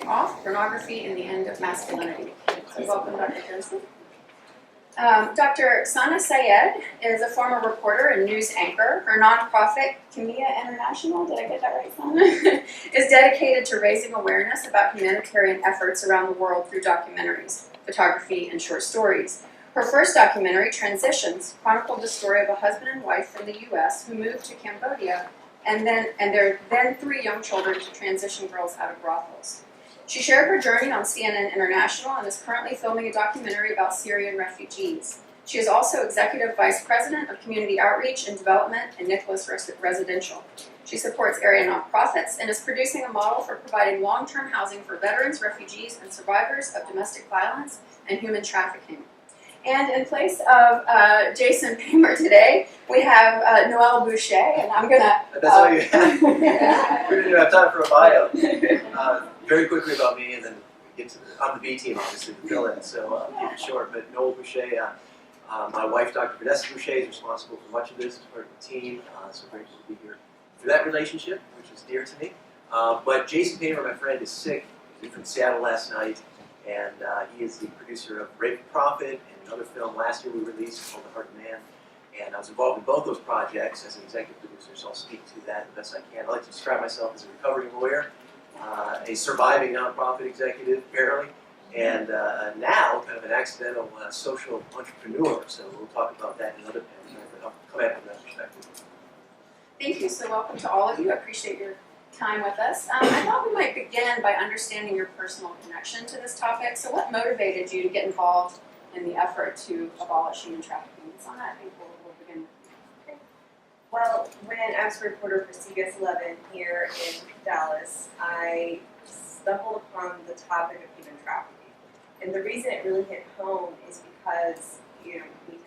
Off Pornography and the End of Masculinity. So welcome, Dr. Jensen. Dr. Sana Syed is a former reporter and news anchor. Her nonprofit, Kimiya International, did I get that right, Sana? is dedicated to raising awareness about humanitarian efforts around the world through documentaries, photography, and short stories. Her first documentary, Transitions, chronicled the story of a husband and wife from the U.S. who moved to Cambodia and their then 3 young children to transition girls out of brothels. She shared her journey on CNN International and is currently filming a documentary about Syrian refugees. She is also Executive Vice President of Community Outreach and Development at Nicholas Residential. She supports area nonprofits and is producing a model for providing long-term housing for veterans, refugees, and survivors of domestic violence and human trafficking. And in place of Jason Paymer today, we have Noel Bouché, and I'm gonna... That's all you have. We're gonna have time for a bio. Very quickly about me, and then we get to I'm the B team, obviously, the villain, so I'll keep it short. But Noel Bouché, my wife, Dr. Vanessa Bouché, is responsible for much of this as part of the team, so grateful to be here for that relationship, which is dear to me. But Jason Paymer, my friend, is sick. He was from Seattle last night, and he is the producer of Rape and Profit and another film last year we released called The Heart of Man. And I was involved in both those projects as an executive producer, so I'll speak to that the best I can. I like to describe myself as a recovering lawyer, a surviving nonprofit executive, apparently, and now kind of an accidental social entrepreneur. So we'll talk about that in another panel, but I'll come at it from that perspective. Thank you. So welcome to all of you. I appreciate your time with us. I thought we might begin by understanding your personal connection to this topic. So what motivated you to get involved in the effort to abolish human trafficking? So on that, I think we'll begin with you. Okay. Well, when I was a reporter for CBS 11 here in Dallas, I stumbled upon the topic of human trafficking. And the reason it really hit home is because we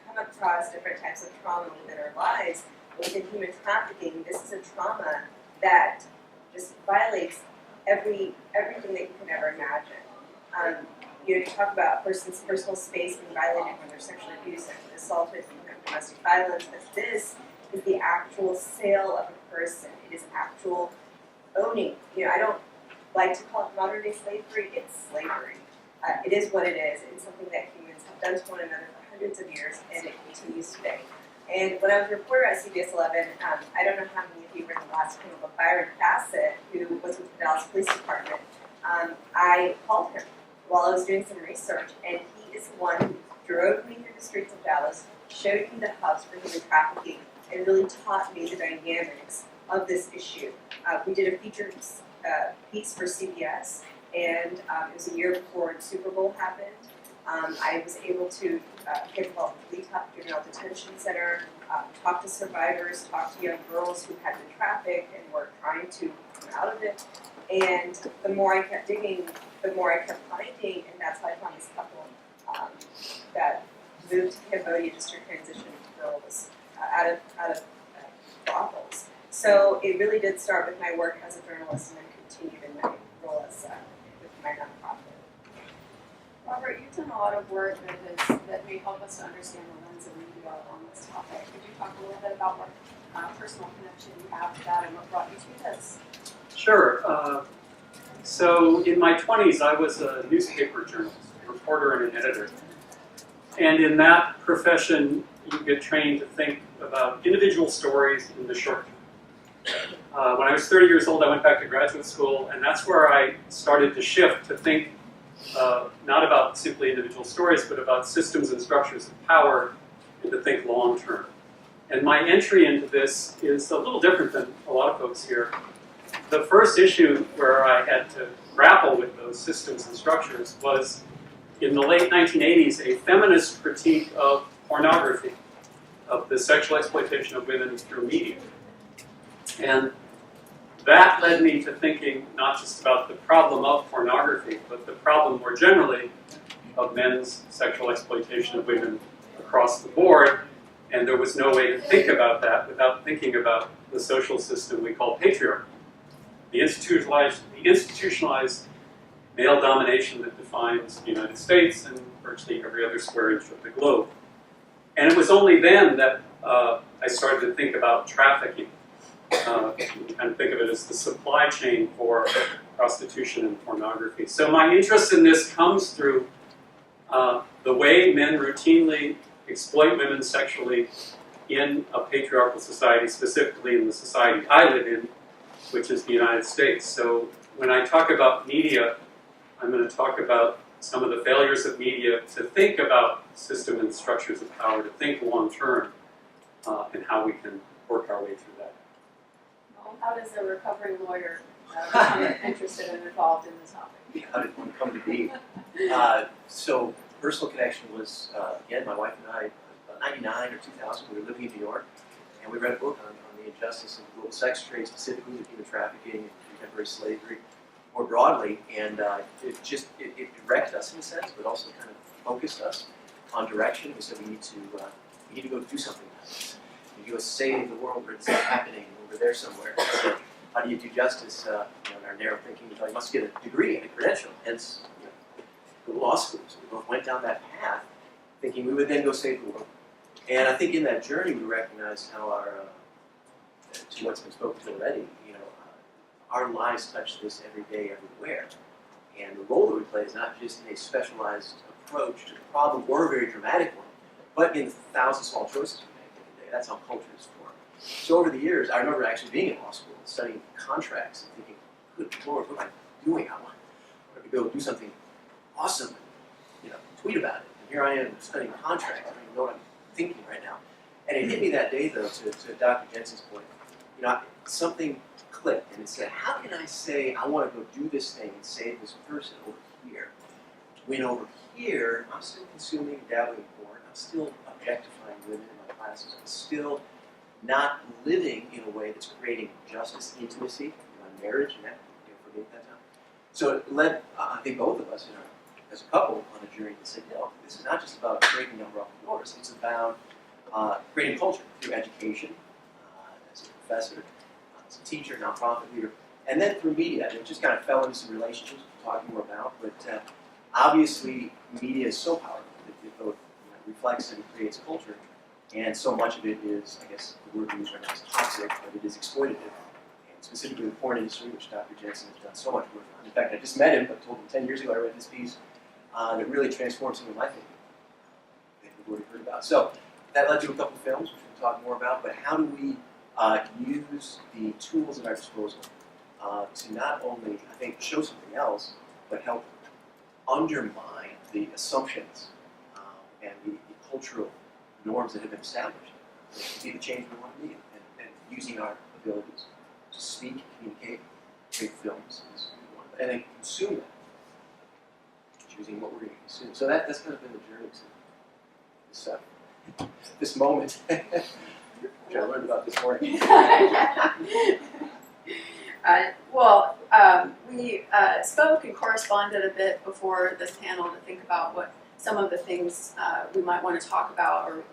come across different types of trauma within our lives. Within human trafficking, this is a trauma that just violates everything that you can ever imagine. You talk about a person's personal space being violated when they're sexually abused and assaulted, domestic violence, but this is the actual sale of a person. It is actual owning. I don't like to call it modern day slavery, it's slavery. It is what it is. It's something that humans have done to one another for hundreds of years, and it continues today. And when I was a reporter at CBS 11, I don't know how many of you read the last panel of Byron Bassett, who was with the Dallas Police Department. I called him while I was doing some research, and he is the one who drove me through the streets of Dallas, showed me the hubs for human trafficking, and really taught me the dynamics of this issue. We did a featured piece for CBS, and it was a year before the Super Bowl happened. I was able to get involved with Lee Top Juvenile Detention Center, talk to survivors, talk to young girls who had been trafficked and were trying to come out of it. And the more I kept digging, the more I kept finding, and that's how I found this couple that moved to Cambodia just to transition girls out of brothels. So it really did start with my work as a journalist and then continued in my role as with my nonprofit. Robert, you've done a lot of work that may help us to understand the lens of media on this topic. Could you talk a little bit about what personal connection you have to that and what brought you to this? Sure. So in my 20s, I was a newspaper journalist, a reporter and an editor. And in that profession, you get trained to think about individual stories in the short term. When I was 30 years old, I went back to graduate school, and that's where I started to shift to think not about simply individual stories, but about systems and structures of power, and to think long term. And my entry into this is a little different than a lot of folks here. The first issue where I had to grapple with those systems and structures was in the late 1980s, a feminist critique of pornography, of the sexual exploitation of women through media. And that led me to thinking not just about the problem of pornography, but the problem more generally of men's sexual exploitation of women across the board. And there was no way to think about that without thinking about the social system we call patriarchy. The institutionalized male domination that defines the United States and virtually every other square inch of the globe. And it was only then that I started to think about trafficking. You kind of think of it as the supply chain for prostitution and pornography. So my interest in this comes through the way men routinely exploit women sexually in a patriarchal society, specifically in the society I live in, which is the United States. So when I talk about media, I'm going to talk about some of the failures of media to think about system and structures of power, to think long term, and how we can work our way through that. Well, how does a recovering lawyer become interested and involved in this topic? How did one come to be? So personal connection was, again, my wife and I, about 99 or 2000, we were living in New York, and we read a book on the injustice of global sex trade, specifically with human trafficking and contemporary slavery more broadly, and it directed us in a sense, but also kind of focused us on direction. We said we need to go do something about this. We need to go save the world where it's happening over there somewhere. So how do you do justice? In our narrow thinking, we thought you must get a degree and a credential, hence go to law school. So we both went down that path, thinking we would then go save the world. And I think in that journey we recognized how our, to what's been spoken to already, our lives touch this every day, everywhere. And the role that we play is not just in a specialized approach to the problem or a very dramatic one, but in the thousand small choices we make every day. That's how culture is formed. So over the years, I remember actually being in law school, studying contracts and thinking, good Lord, what am I doing? I want to go do something awesome, tweet about it. And here I am studying contracts. I don't even know what I'm thinking right now. And it hit me that day, though, to Dr. Jensen's point. Something clicked, and it said, how can I say I want to go do this thing and save this person over here, when over here I'm still consuming, dabbling in porn, I'm still objectifying women in my classes, I'm still not living in a way that's creating justice, intimacy in my marriage, and that, for me at that time. So it led, I think, both of us, as a couple, on a journey to say, this is not just about breaking down rough doors, it's about creating culture through education, as a professor, as a teacher, nonprofit leader, and then through media. And it just kind of fell into some relationships we'll talk more about, but obviously media is so powerful. It both reflects and creates culture, and so much of it is, I guess the word we use right now is toxic, but it is exploitative. And specifically the porn industry, which Dr. Jensen has done so much work on. In fact, I just met him, I told him 10 years ago I read this piece that really transformed some of my thinking that we've already heard about. So that led to a couple of films, which we'll talk more about, but how do we use the tools at our disposal to not only, I think, show something else, but help undermine the assumptions and the cultural norms that have been established to be the change we want to be, and using our abilities to speak, communicate, create films, and then consume them, choosing what we're going to consume. So that's kind of been the journey to this moment, which I learned about this morning. We spoke and corresponded a bit before this panel to think about what some of the things we might want to talk about or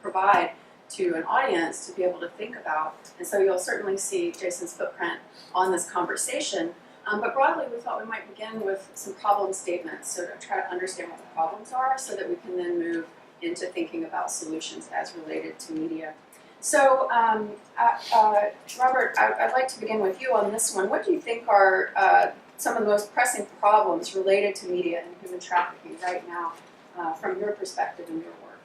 provide to an audience to be able to think about. And so you'll certainly see Jason's footprint on this conversation. But broadly, we thought we might begin with some problem statements, so to try to understand what the problems are so that we can then move into thinking about solutions as related to media. So, Robert, I'd like to begin with you on this one. What do you think are some of the most pressing problems related to media and human trafficking right now, from your perspective and your work?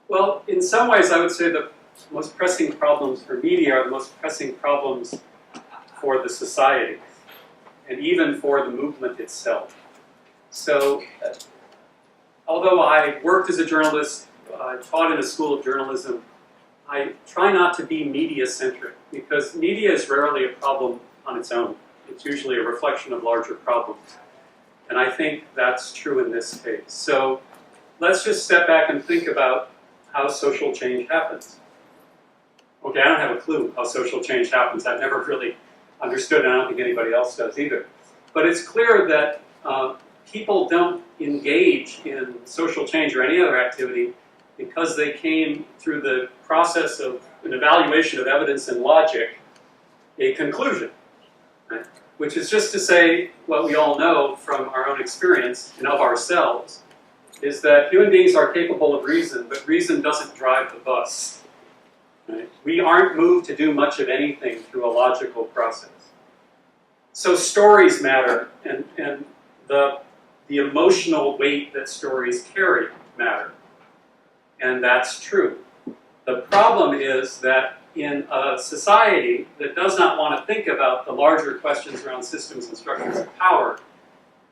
Well, in some ways, I would say the most pressing problems for media are the most pressing problems for the society, and even for the movement itself. So, although I worked as a journalist, taught in a school of journalism, I try not to be media-centric, because media is rarely a problem on its own. It's usually a reflection of larger problems. And I think that's true in this case. So let's just step back and think about how social change happens. Okay, I don't have a clue how social change happens. I've never really understood, and I don't think anybody else does either. But it's clear that people don't engage in social change or any other activity because they came through the process of an evaluation of evidence and logic, a conclusion, right? Which is just to say what we all know from our own experience and of ourselves, is that human beings are capable of reason, but reason doesn't drive the bus. Right? We aren't moved to do much of anything through a logical process. So stories matter, and the emotional weight that stories carry matter. And that's true. The problem is that in a society that does not want to think about the larger questions around systems and structures of power,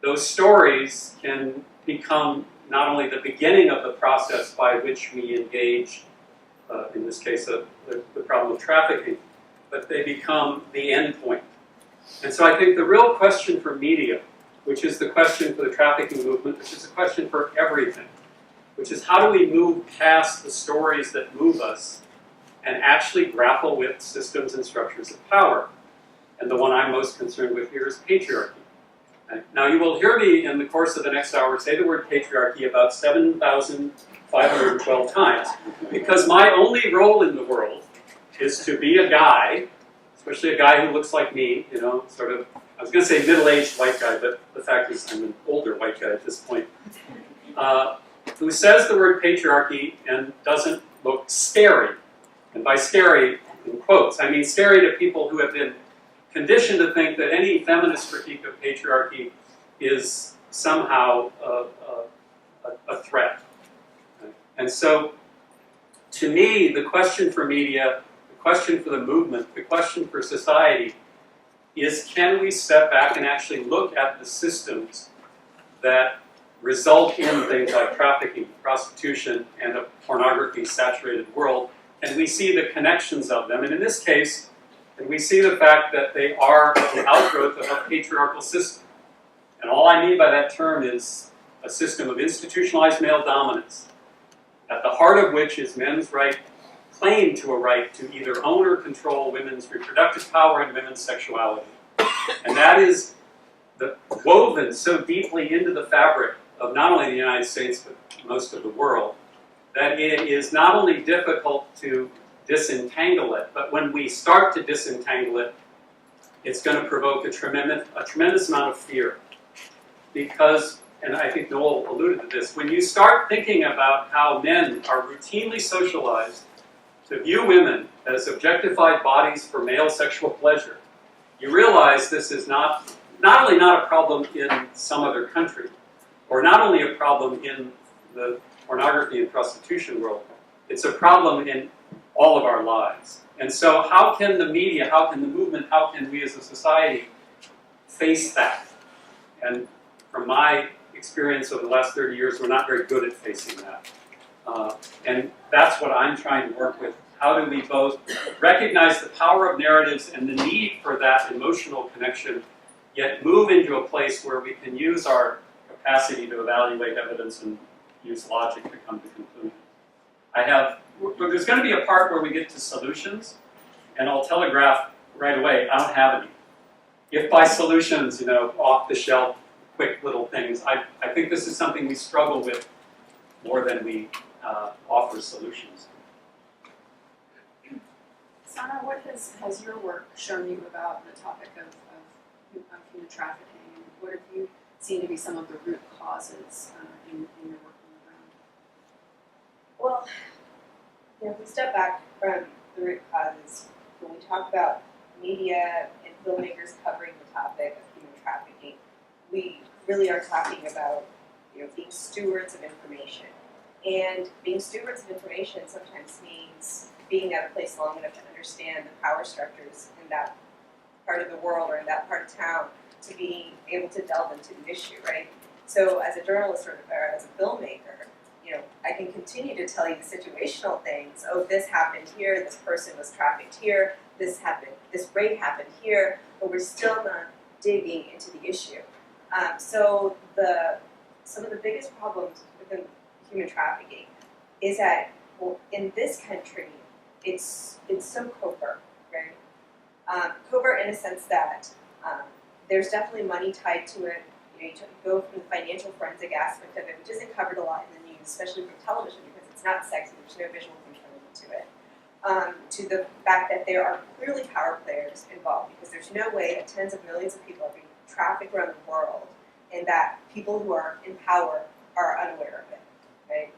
those stories can become not only the beginning of the process by which we engage, in this case, the problem of trafficking, but they become the end point. And so I think the real question for media, which is the question for the trafficking movement, which is a question for everything, which is how do we move past the stories that move us and actually grapple with systems and structures of power. And the one I'm most concerned with here is patriarchy. Now you will hear me in the course of the next hour say the word patriarchy about 7,512 times, because my only role in the world is to be a guy, especially a guy who looks like me, you know, sort of, I was going to say middle-aged white guy, but the fact is I'm an older white guy at this point, who says the word patriarchy and doesn't look scary. And by scary, in quotes, I mean scary to people who have been conditioned to think that any feminist critique of patriarchy is somehow a threat. And so, to me, the question for media, the question for the movement, the question for society is, can we step back and actually look at the systems that result in things like trafficking, prostitution, and a pornography-saturated world, and we see the connections of them. And in this case, and we see the fact that they are the outgrowth of a patriarchal system. And all I mean by that term is a system of institutionalized male dominance, at the heart of which is men's claim to a right to either own or control women's reproductive power and women's sexuality. And that is woven so deeply into the fabric of not only the United States, but most of the world, that it is not only difficult to disentangle it, but when we start to disentangle it, it's going to provoke a tremendous amount of fear. Because, and I think Noel alluded to this, when you start thinking about how men are routinely socialized to view women as objectified bodies for male sexual pleasure, you realize this is not only not a problem in some other country, or not only a problem in the pornography and prostitution world, it's a problem in all of our lives. And so how can the media, how can the movement, how can we as a society face that? And from my experience over the last 30 years, we're not very good at facing that. And that's what I'm trying to work with. How do we both recognize the power of narratives and the need for that emotional connection, yet move into a place where we can use our capacity to evaluate evidence and use logic to come to conclusions. There's going to be a part where we get to solutions, and I'll telegraph right away, I don't have any. If by solutions, you know, off-the-shelf, quick little things, I think this is something we struggle with more than we offer solutions. Sana, what has your work shown you about the topic of human trafficking? And what have you seen to be some of the root causes in your work on the ground? Well, you know, if we step back from the root causes, when we talk about media and filmmakers covering the topic of human trafficking, we really are talking about, you know, being stewards of information. And being stewards of information sometimes means being at a place long enough to understand the power structures in that part of the world or in that part of town to be able to delve into the issue, right? So as a journalist or as a filmmaker, you know, I can continue to tell you the situational things. Oh, this happened here, this person was trafficked here, this happened, this rape happened here, but we're still not digging into the issue. So some of the biggest problems within human trafficking is that, well, in this country, it's so covert, right? Covert in a sense that there's definitely money tied to it. You know, you go from the financial forensic aspect of it, which isn't covered a lot in the news, especially from television, because it's not sexy, there's no visual component to it, to the fact that there are clearly power players involved, because there's no way that tens of millions of people are being trafficked around the world, and that people who are in power are unaware of it, right?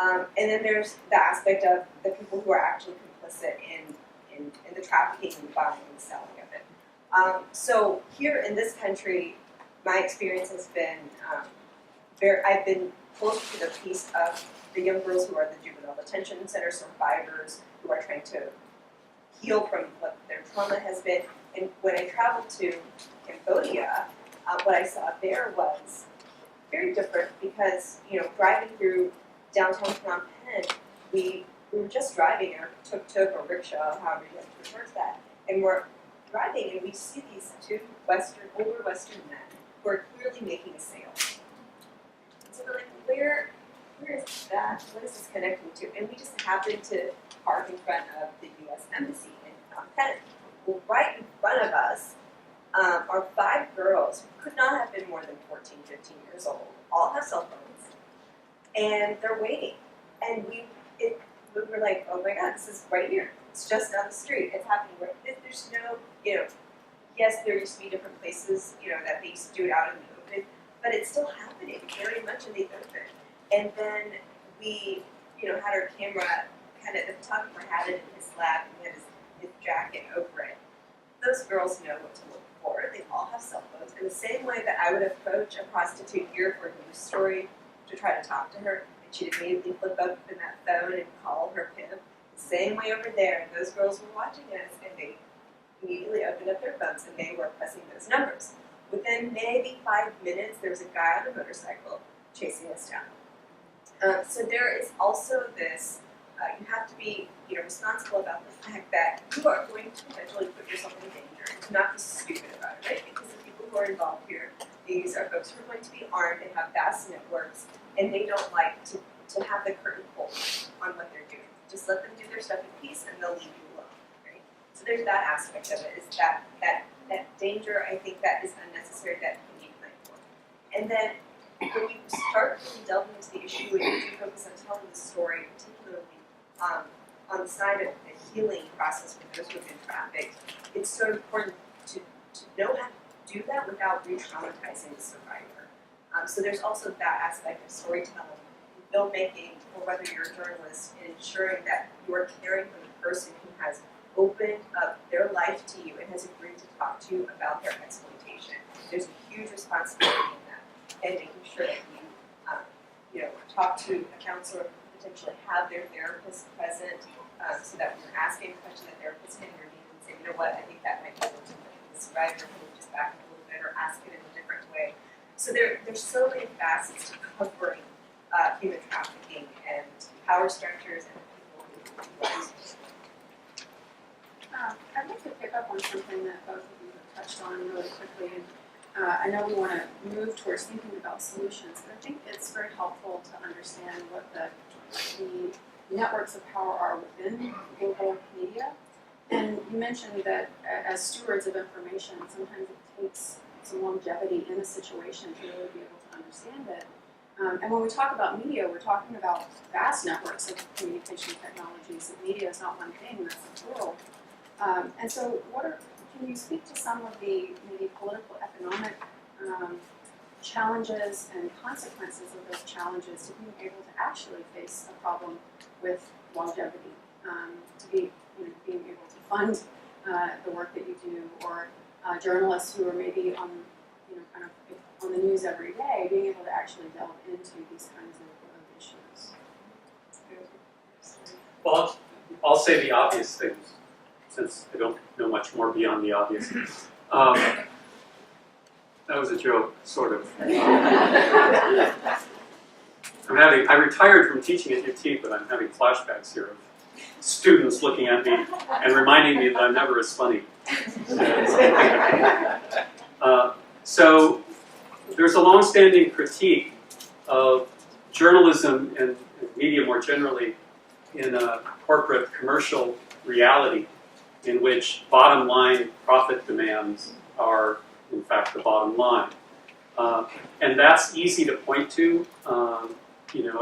And then there's the aspect of the people who are actually complicit in the trafficking and buying and selling of it. So here in this country, my experience has been, I've been close to the piece of the young girls who are the juvenile detention center survivors who are trying to heal from what their trauma has been. And when I traveled to Cambodia, what I saw there was very different because, driving through downtown Phnom Penh, we were just driving in our tuk-tuk or rickshaw, however you have to refer to that, and we're driving and we see these two older Western men who are clearly making a sale. And so we're like, where is that? What is this connecting to? And we just happened to park in front of the U.S. Embassy in Phnom Penh. Well, right in front of us are 5 girls who could not have been more than 14, 15 years old, all have cell phones, and they're waiting. And we were like, oh my God, this is right here. It's just down the street. It's happening. There's no, yes, there used to be different places, that they used to do it out in the open, but it's still happening very much in the open. And then we, had our camera, kind of, the photographer had it in his lap, and he had his jacket over it. Those girls know what to look for. They all have cell phones. In the same way that I would approach a prostitute here for a news story to try to talk to her, and she'd immediately flip up in that phone and call her pimp. The same way over there, and those girls were watching us, and they immediately opened up their phones, and they were pressing those numbers. Within maybe 5 minutes, there was a guy on a motorcycle chasing us down. So there is also this, you have to be responsible about the fact that you are going to potentially put yourself in danger and to not be stupid about it, right? Because the people who are involved here, these are folks who are going to be armed and have vast networks, and they don't like to have the curtain pulled on what they're doing. Just let them do their stuff in peace and they'll leave you alone, right? So there's that aspect of it, is that danger, I think, that is unnecessary, that can be planned for. And then when you start really delving into the issue and you do focus on telling the story, particularly on the side of the healing process for those who have been trafficked, it's so important to know how to do that without re-traumatizing the survivor. So there's also that aspect of storytelling, filmmaking, or whether you're a journalist, in ensuring that you are caring for the person who has opened up their life to you and has agreed to talk to you about their exploitation. There's a huge responsibility in that, and making sure that you talk to a counselor, potentially have their therapist present, so that when you're asking a question, the therapist can intervene and say, you know what, I think that might be able to make the survivor move just back a little bit or ask it in a different way. So there's so many facets to covering human trafficking and power structures and people who use it. I'd like to pick up on something that both of you have touched on really quickly. And I know we want to move towards thinking about solutions, but I think it's very helpful to understand what the networks of power are within global media. And you mentioned that as stewards of information, sometimes it takes some longevity in a situation to really be able to understand it. And when we talk about media, we're talking about vast networks of communication technologies. Media is not one thing, that's the plural. And so can you speak to some of the maybe political, economic challenges and consequences of those challenges to being able to actually face a problem with longevity, to be being able to fund the work that you do, or journalists who are maybe on kind of on the news every day, being able to actually delve into these kinds of issues. Well, I'll say the obvious things, since I don't know much more beyond the obvious. That was a joke, sort of. I retired from teaching at UT, but I'm having flashbacks here of students looking at me and reminding me that I'm never as funny. So there's a long-standing critique of journalism and media more generally in a corporate commercial reality in which bottom line profit demands are in fact the bottom line. And that's easy to point to,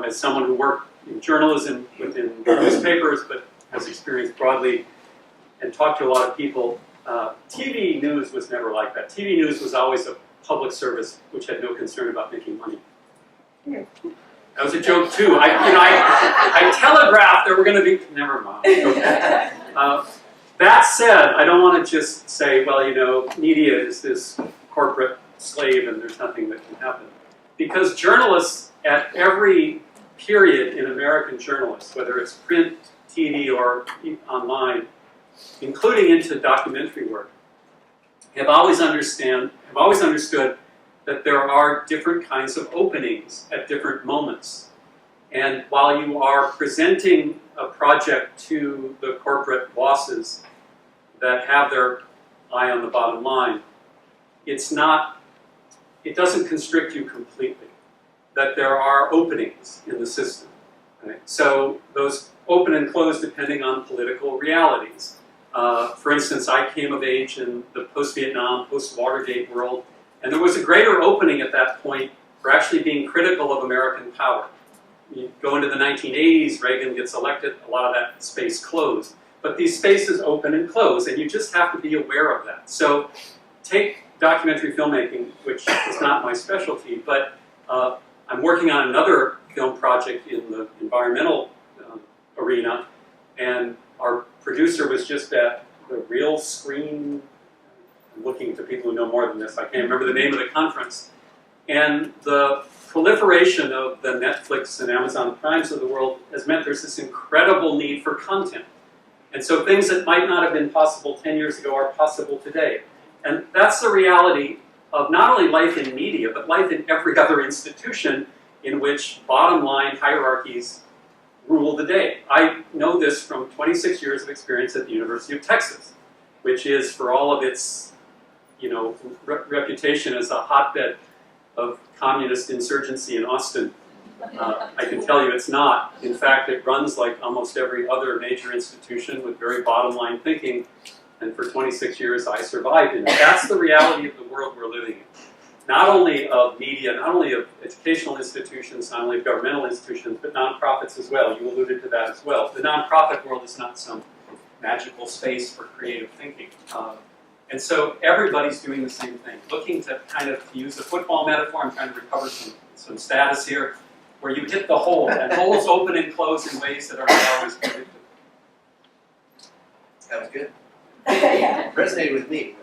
as someone who worked in journalism within newspapers but has experience broadly and talked to a lot of people. TV news was never like that. TV news was always a public service which had no concern about making money. That was a joke too. I telegraphed there were going to be, never mind. Okay. That said, I don't want to just say, well, media is this corporate slave and there's nothing that can happen. Because journalists at every period in American journalists, whether it's print, TV, or online, including into documentary work, have always understood that there are different kinds of openings at different moments. And while you are presenting a project to the corporate bosses that have their eye on the bottom line, it doesn't constrict you completely. That there are openings in the system. Right? So those open and close depending on political realities. For instance, I came of age in the post-Vietnam, post-Watergate world, and there was a greater opening at that point for actually being critical of American power. You go into the 1980s, Reagan gets elected, a lot of that space closed. But these spaces open and close, and you just have to be aware of that. So take documentary filmmaking, which is not my specialty, but I'm working on another film project in the environmental arena, and our producer was just at the Real Screen, I'm looking to people who know more than this, I can't remember the name of the conference, and the proliferation of the Netflix and Amazon Primes of the world has meant there's this incredible need for content. And so things that might not have been possible 10 years ago are possible today. And that's the reality of not only life in media, but life in every other institution in which bottom line hierarchies rule the day. I know this from 26 years of experience at the University of Texas, which is, for all of its reputation as a hotbed of communist insurgency in Austin, I can tell you it's not. In fact, it runs like almost every other major institution with very bottom line thinking, and for 26 years I survived in it. That's the reality of the world we're living in. Not only of media, not only of educational institutions, not only of governmental institutions, but nonprofits as well. You alluded to that as well. The nonprofit world is not some magical space for creative thinking. And so everybody's doing the same thing, looking to kind of, to use a football metaphor, I'm trying to recover some status here, where you hit the hole, and holes open and close in ways that are not always predictable. That was good. Resonated with me.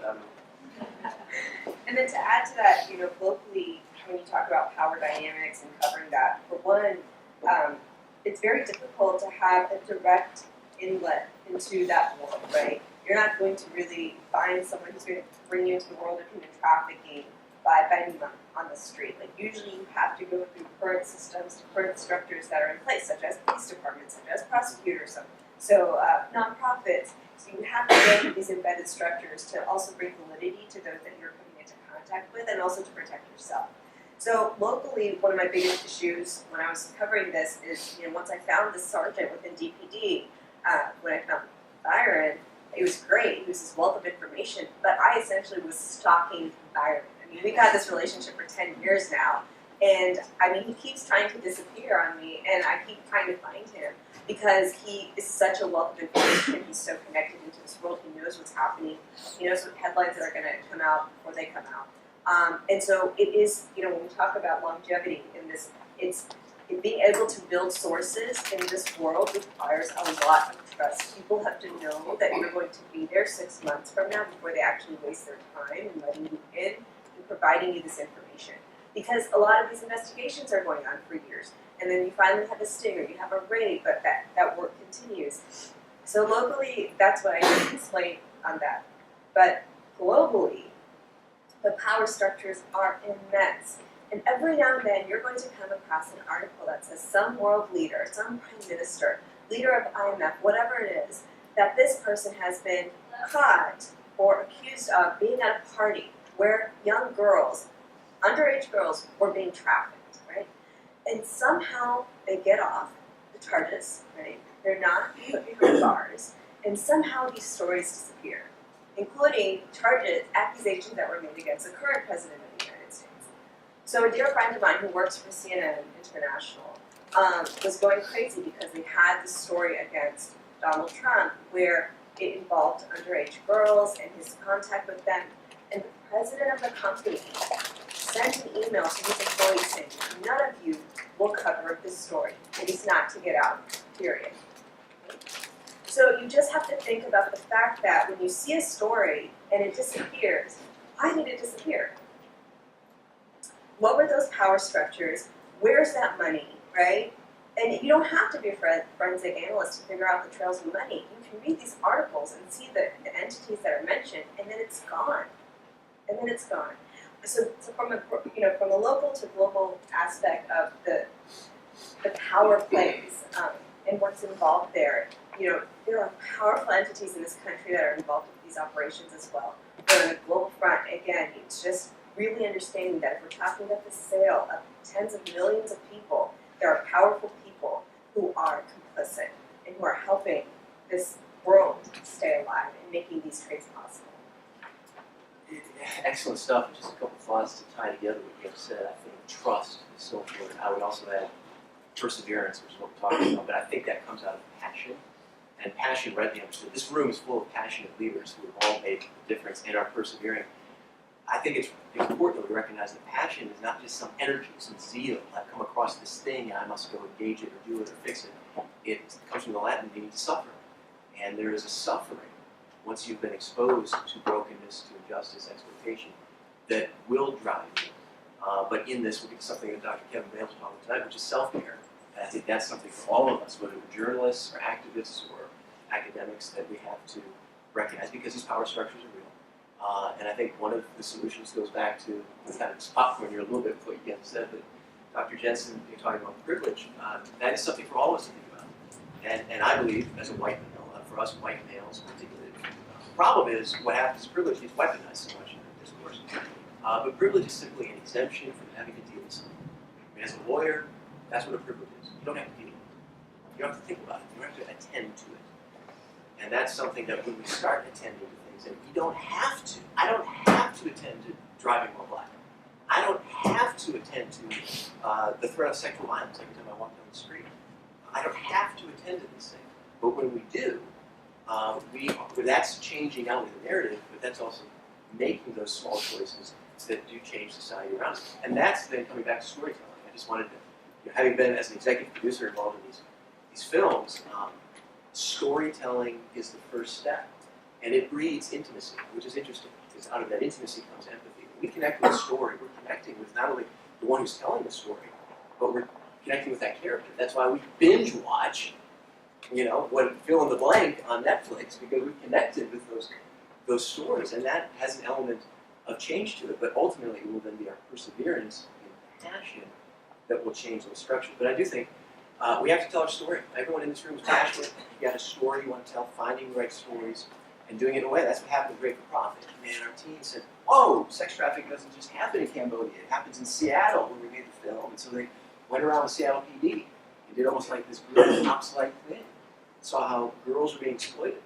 And then to add to that, locally, when you talk about power dynamics and covering that, for one, it's very difficult to have a direct inlet into that world, right? You're not going to really find someone who's going to bring you into the world of human trafficking by finding them on the street. Like, usually you have to go through current systems, current structures that are in place, such as police departments, such as prosecutors, so nonprofits. So you have to go through these embedded structures to also bring validity to those that you're coming into contact with, and also to protect yourself. So locally, one of my biggest issues when I was covering this is, once I found this sergeant within DPD, when I found Byron, it was great. He was this wealth of information, but I essentially was stalking Byron. I mean, we've had this relationship for 10 years now, and he keeps trying to disappear on me, and I keep trying to find him because he is such a wealth of information. He's so connected into this world. He knows what's happening. He knows what headlines that are going to come out before they come out. And so it is, when we talk about longevity in this, being able to build sources in this world requires a lot of trust. People have to know that you're going to be there 6 months from now before they actually waste their time in letting you in and providing you this information. Because a lot of these investigations are going on for years. And then you finally have a sting or you have a raid, but that work continues. So locally, that's what I can explain on that. But globally, the power structures are immense. And every now and then, you're going to come across an article that says some world leader, some prime minister, leader of IMF, whatever it is, that this person has been caught or accused of being at a party where young girls, underage girls, were being trafficked, right? And somehow they get off the charges, right? They're not put behind bars, and somehow these stories disappear, including charges, accusations that were made against the current president of the United States. So a dear friend of mine who works for CNN International was going crazy because they had this story against Donald Trump where it involved underage girls and his contact with them. And the president of the company sent an email to his employees saying, none of you will cover this opportunities not to get out, period. So you just have to think about the fact that when you see a story and it disappears, why did it disappear? What were those power structures? Where's that money, right? And you don't have to be a forensic analyst to figure out the trails of money. You can read these articles and see the entities that are mentioned, and then it's gone. And then it's gone. So from a local to global aspect of the power plays and what's involved there, there are powerful entities in this country that are involved with these operations as well. But on a global front, again, it's just really understanding that if we're talking about the sale of tens of millions of people, there are powerful people who are complicit and who are helping this world stay alive and making these trades possible. Excellent stuff. Just a couple thoughts to tie together what you have said. I think trust is so important. I would also add perseverance, which is what we're talking about, but I think that comes out of passion. And passion, rightly understood. This room is full of passionate leaders who have all made a difference and are persevering. I think it's important that we recognize that passion is not just some energy, some zeal. I've come across this thing and I must go engage it or do it or fix it. It comes from the Latin meaning to suffer. And there is a suffering once you've been exposed to brokenness, to injustice, exploitation, that will drive you. But in this, we'll get to something that Dr. Kevin Bales was talking tonight, which is self-care. And I think that's something for all of us, whether we're journalists or activists or academics, that we have to recognize because these power structures are real. And I think one of the solutions goes back to kind of popcorn here a little bit of what you guys said, but Dr. Jensen, you're talking about privilege. That is something for all of us to think about. And I believe, as a white male, for us white males particularly, the problem is what happens is privilege gets weaponized so much in the discourse. But privilege is simply an exemption from having to deal with something. I mean, as a lawyer, that's what a privilege is. You don't have to deal with it. You don't have to think about it. You don't have to attend to it. And that's something that when we start attending to things, and we don't have to. I don't have to attend to driving while black. I don't have to attend to the threat of sexual violence every time I walk down the street. I don't have to attend to these things. But when we do, that's changing out with the narrative, but that's also making those small choices that do change society around us. And that's then coming back to storytelling. I just wanted to, having been as an executive producer involved in these films, storytelling is the first step. And it breeds intimacy, which is interesting, because out of that intimacy comes empathy. When we connect with a story, we're connecting with not only the one who's telling the story, but we're connecting with that character. That's why we binge watch, when fill in the blank on Netflix, because we've connected with those stories. And that has an element of change to it, but ultimately it will then be our perseverance and passion that will change those structures. But I do think we have to tell our story. Everyone in this room is passionate. You got a story you want to tell, finding the right stories, and doing it in a way. That's what happened with Great for Profit. Man, our team said, whoa, sex trafficking doesn't just happen in Cambodia. It happens in Seattle where we made the film. And so they went around with Seattle PD and did almost like this Girl Cops-like thing. Saw how girls were being exploited.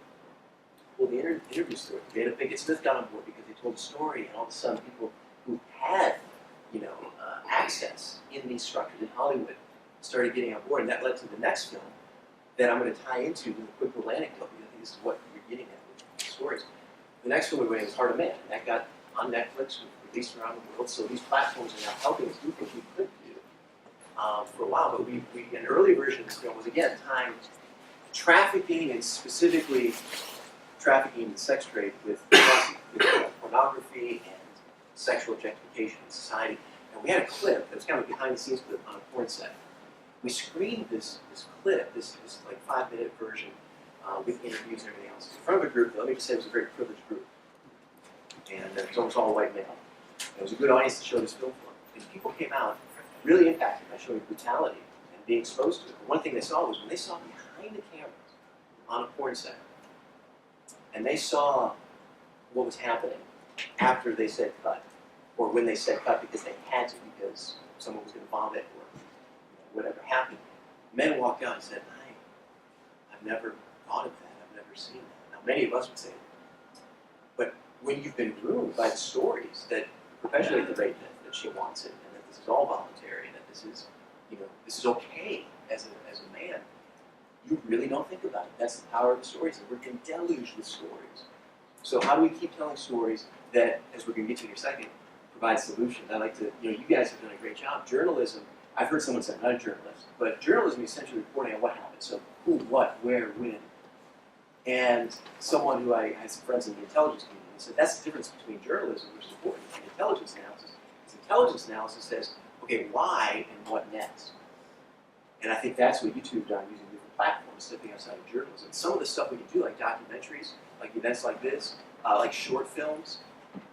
Well, the interviews through it. They had a Pinkett Smith got on board because they told a story, and all of a sudden people who had, access in these structures in Hollywood started getting on board, and that led to the next film that I'm going to tie into with a quick little anecdote, because I think this is what you're getting at with the stories. The next film we made was Heart of Man, and that got on Netflix, released around the world, so these platforms are now helping us do things we couldn't do for a while, but an early version of this film was, again, tying trafficking, and specifically trafficking in the sex trade with pornography and sexual objectification in society. And we had a clip that was kind of a behind-the-scenes clip on a porn set. We screened this clip, this like 5-minute version with interviews and everything else. In front of a group, let me just say it was a very privileged group. And it was almost all white male. It was a good audience to show this film for. And people came out really impacted by showing brutality and being exposed to it. But one thing they saw was when they saw behind the cameras on a porn set, and they saw what was happening after they said cut, or when they said cut because they had to, because someone was going to vomit or whatever happened. Men walked out and said, I've never thought of that, I've never seen that. Now many of us would say that. But when you've been groomed by the stories that perpetuate the rape myth, that she wants it, and that this is all voluntary, and that this is okay as a man, you really don't think about it. That's the power of the stories, and we're deluged with stories. So how do we keep telling stories that, as we're going to get to in a second, provide solutions? I like to, you guys have done a great job. Journalism I've heard someone say, I'm not a journalist, but journalism is essentially reporting on what happened. So who, what, where, when. And someone who I had some friends in the intelligence community said, that's the difference between journalism, which is important, and intelligence analysis. Intelligence analysis says, okay, why and what next? And I think that's what YouTube have done using different platforms, stepping outside of journalism. Some of the stuff we can do, like documentaries, like events like this, like short films,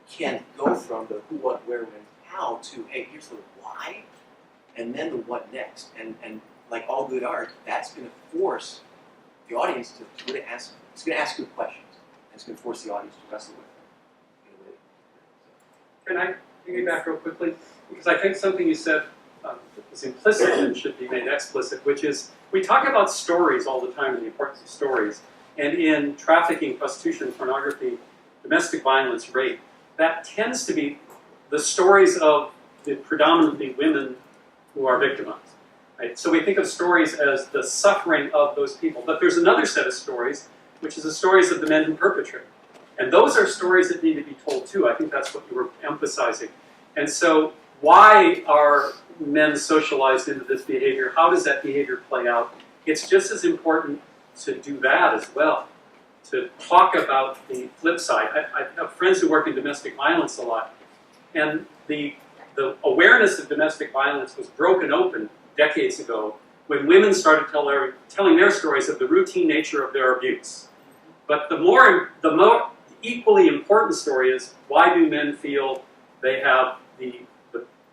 can go from the who, what, where, when, how to, hey, here's the why, and then the what next. And like all good art, that's going to force the audience to really ask, it's going to ask good questions, and it's going to force the audience to wrestle with them in a way. Can I piggyback real quickly? Because I think something you said is implicit and should be made explicit, which is we talk about stories all the time and the importance of stories. And in trafficking, prostitution, pornography, domestic violence, rape, that tends to be the stories of the predominantly women who are victimized. Right? So we think of stories as the suffering of those people. But there's another set of stories, which is the stories of the men who perpetrate. And those are stories that need to be told too. I think that's what you were emphasizing. And so why are men socialized into this behavior? How does that behavior play out? It's just as important to do that as well, to talk about the flip side. I have friends who work in domestic violence a lot, and the awareness of domestic violence was broken open decades ago when women started telling their stories of the routine nature of their abuse. But the more equally important story is, why do men feel they have the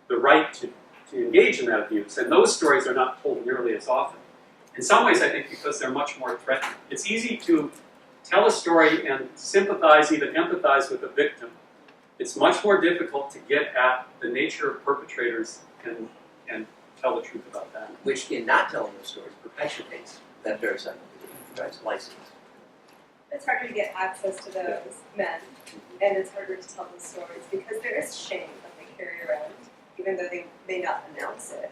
right to engage in that abuse? And those stories are not told nearly as often. In some ways, I think because they're much more threatening. It's easy to tell a story and sympathize, even empathize with a victim. It's much more difficult to get at the nature of perpetrators and tell the truth about that. Which, in not telling those stories, perpetuates that very cycle. It drives license. It's harder to get access to those men, and it's harder to tell those stories because there is shame that they carry around, even though they may not announce it.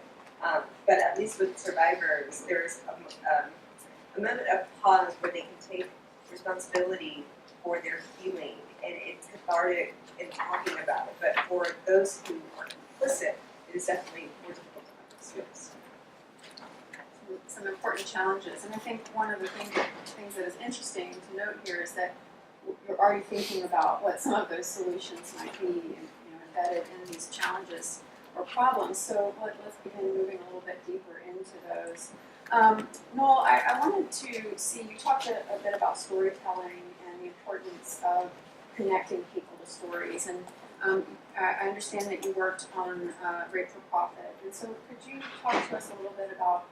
But at least with survivors, there's a moment of pause where they can take responsibility for their healing, and it's cathartic in talking about it. But for those who are complicit, it is definitely more difficult to understand. Some important challenges, and I think one of the things that is interesting to note here is that you're already thinking about what some of those solutions might be, embedded in these challenges or problems. So let's begin moving a little bit deeper into those. Noel, I wanted to see, you talked a bit about storytelling and the importance of connecting people to stories, and I understand that you worked on Rape for Profit, and so could you talk to us a little bit about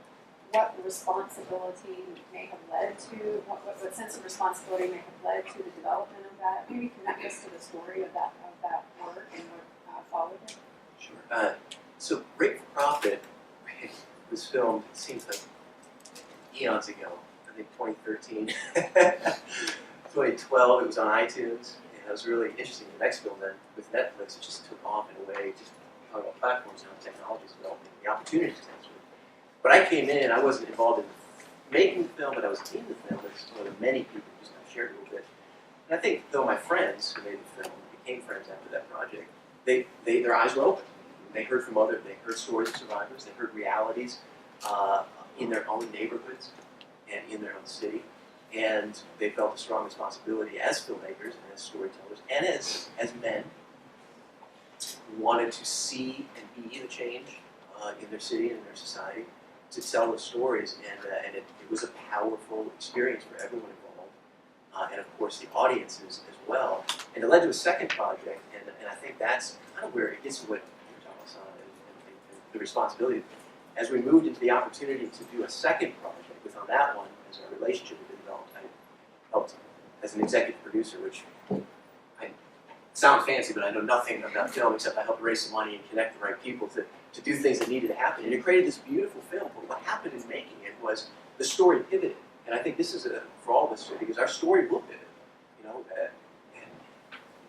what responsibility may have led to, what sense of responsibility may have led to the development of that? Maybe connect us to the story of that work and what followed it. Sure. So Rape for Profit was filmed, it seems like eons ago, I think 2013. 2012, it was on iTunes, and it was really interesting. The next film then, with Netflix, it just took off in a way, just talking about platforms and how technology is developing, the opportunities essentially. But I came in, I wasn't involved in making the film, but I was in the film as one of the many people who just shared a little bit. And I think, though my friends who made the film became friends after that project, their eyes were open. They heard from they heard stories of survivors, they heard realities in their own neighborhoods and in their own city. And they felt a strong responsibility as filmmakers and as storytellers and as men who wanted to see and be the change in their city and in their society, to tell the stories, and it was a powerful experience for everyone involved, and of course the audiences as well. And it led to a second project, and I think that's kind of where it gets to what you were talking about, and the responsibility. As we moved into the opportunity to do a second project, within that one, as our relationship had been developed, I helped as an executive producer, which I sound fancy, but I know nothing about film except I helped raise some money and connect the right people to do things that needed to happen. And it created this beautiful film, but what happened in making it was the story pivoted. And I think this is for all of us, because our story will pivot. And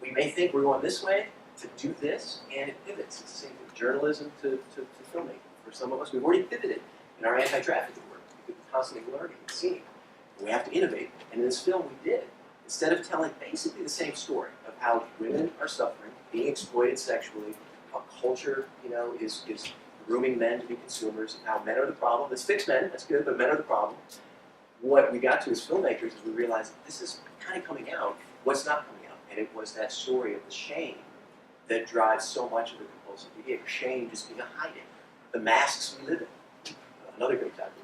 we may think we're going this way to do this, and it pivots. It's the same thing, journalism to filmmaking. For some of us, we've already pivoted in our anti-trafficking work. We're constantly learning and seeing. We have to innovate. And in this film, we did. Instead of telling basically the same story of how women are suffering, being exploited sexually, how culture, is grooming men to be consumers, and how men are the problem. Let's fix men, that's good, but men are the problem. What we got to as filmmakers is we realized this is kind of coming out, what's not coming out. And it was that story of the shame that drives so much of the compulsive behavior. Shame just being a hiding. The masks we live in, another great documentary.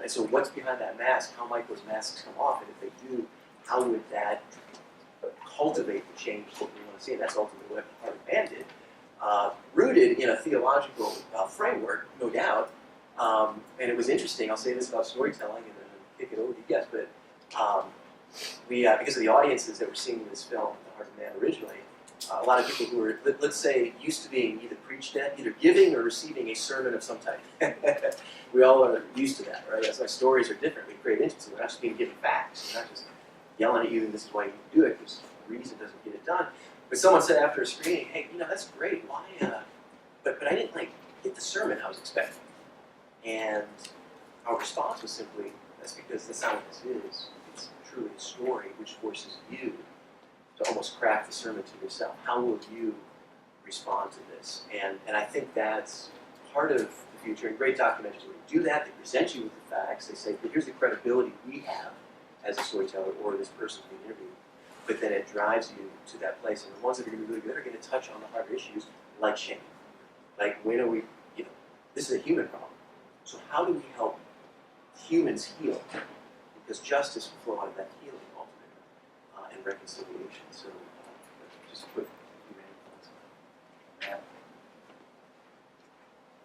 And so what's behind that mask? How might those masks come off? And if they do, how would that cultivate the change that we want to see? And that's ultimately what Heart of Man did. Rooted in a theological framework, no doubt. And it was interesting. I'll say this about storytelling and then kick it over to you guys. But because of the audiences that were seeing this film, The Heart of Man, originally, a lot of people who were, let's say, used to being either preached at, either giving or receiving a sermon of some type. We all are used to that, right? That's why stories are different. We create intimacy. We're not just being given facts. We're not just yelling at you and this is why you need to do it because reason doesn't get it done. But someone said after a screening, hey, that's great. Why? But I didn't get the sermon I was expecting. And our response was simply, that's because that's not what this is. It's truly a story which forces you to almost craft the sermon to yourself. How will you respond to this? And I think that's part of the future. And great documentaries where you do that, they present you with the facts, they say, but here's the credibility we have as a storyteller or this person being interviewed. But then it drives you to that place. And the ones that are going to be really good are going to touch on the harder issues like shame. Like when are we, this is a human problem. So how do we help humans heal? Because justice will flow out of that healing ultimately and reconciliation. So just a quick humanity thoughts on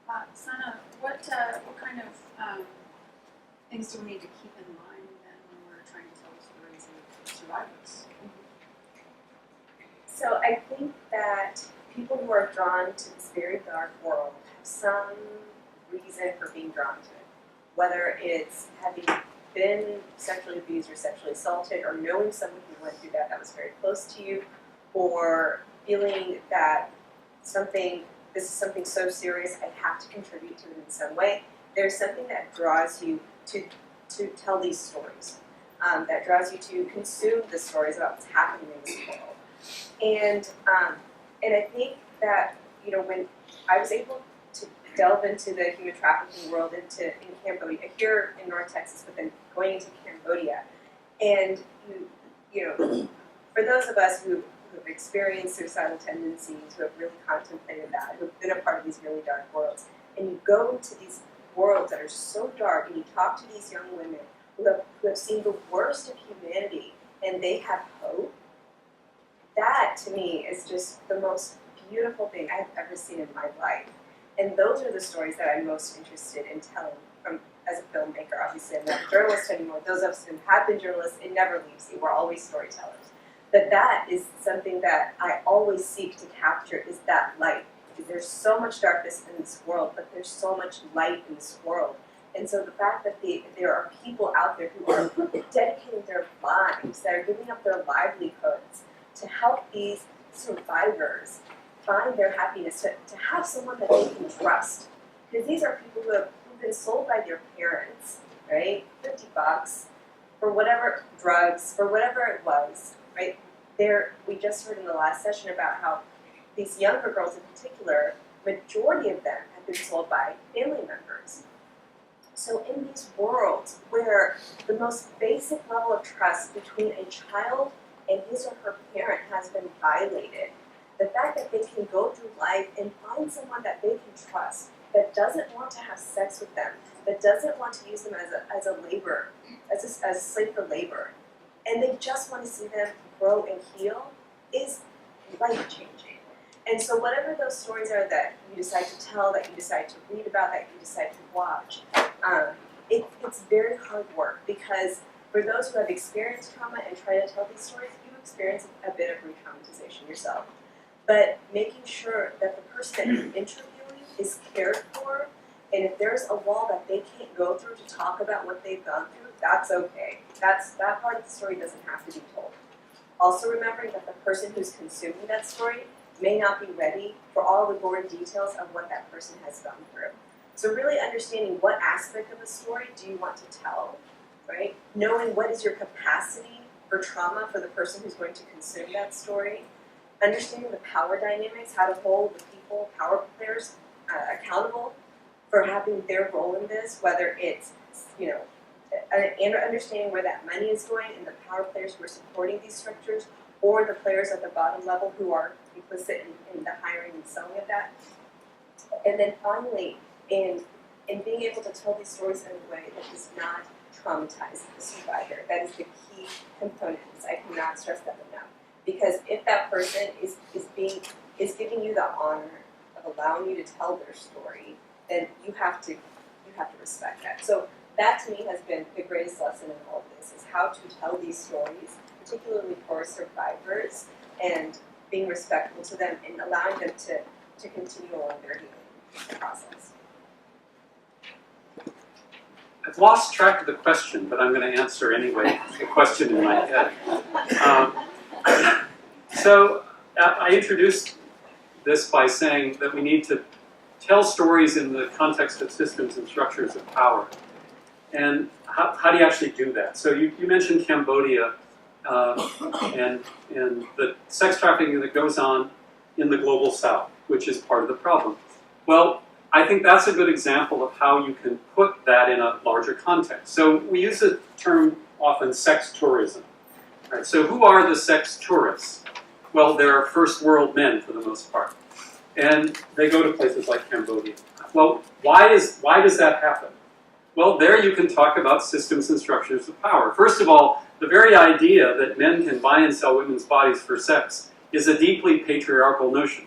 that. Sana, what kind of things do we need to keep in mind then when we're trying to tell the stories of survivors? So I think that people who are drawn to this very dark world have some reason for being drawn to it. Whether it's having been sexually abused or sexually assaulted, or knowing someone who went through that was very close to you, or feeling that this is something so serious, I have to contribute to it in some way. There's something that draws you to tell these stories, that draws you to consume the stories about what's happening in this world. And I think that, when I was able to delve into the human trafficking world in Cambodia, here in North Texas, but then going into Cambodia, and for those of us who have experienced suicidal tendencies, who have really contemplated that, who have been a part of these really dark worlds, and you go into these worlds that are so dark, and you talk to these young women who have seen the worst of humanity, and they have hope. That, to me, is just the most beautiful thing I've ever seen in my life. And those are the stories that I'm most interested in telling as a filmmaker. Obviously, I'm not a journalist anymore. Those of us who have been journalists, it never leaves you. We're always storytellers. But that is something that I always seek to capture, is that light. Because there's so much darkness in this world, but there's so much light in this world. And so the fact that there are people out there who are dedicating their lives, that are giving up their livelihoods to help these survivors find their happiness, to have someone that they can trust. Because these are people who've been sold by their parents, right? $50 for whatever, drugs, for whatever it was, right? We just heard in the last session about how these younger girls in particular, majority of them have been sold by family members. So in these worlds where the most basic level of trust between a child and his or her parent has been violated, the fact that they can go through life and find someone that they can trust, that doesn't want to have sex with them, that doesn't want to use them as a labor, as a slave for labor, and they just want to see them grow and heal, is life-changing. And so whatever those stories are that you decide to tell, that you decide to read about, that you decide to watch, it's very hard work, because for those who have experienced trauma and try to tell these stories, you experience a bit of re-traumatization yourself. But making sure that the person that you're interviewing is cared for, and if there's a wall that they can't go through to talk about what they've gone through, that's okay. That part of the story doesn't have to be told. Also remembering that the person who's consuming that story may not be ready for all the gory details of what that person has gone through. So really understanding what aspect of the story do you want to tell, right? Knowing what is your capacity for trauma for the person who's going to consume that story. Understanding the power dynamics, how to hold the people, power players accountable for having their role in this, whether it's, and understanding where that money is going and the power players who are supporting these structures, or the players at the bottom level who are implicit in the hiring and selling of that. And then finally, in being able to tell these stories in a way that does not traumatize the survivor. That is the key component. I cannot stress that enough. Because if that person is giving you the honor of allowing you to tell their story, then you have to respect that. So that to me has been the greatest lesson in all of this, is how to tell these stories, particularly for survivors, and being respectful to them and allowing them to continue along their healing process. I've lost track of the question, but I'm going to answer anyway, the question in my head. So I introduced this by saying that we need to tell stories in the context of systems and structures of power. And how do you actually do that? So you mentioned Cambodia and the sex trafficking that goes on in the global south, which is part of the problem. Well, I think that's a good example of how you can put that in a larger context. So we use the term often sex tourism. Right? So who are the sex tourists? Well, they're first world men for the most part. And they go to places like Cambodia. Well, why does that happen? Well, there you can talk about systems and structures of power. First of all, the very idea that men can buy and sell women's bodies for sex is a deeply patriarchal notion.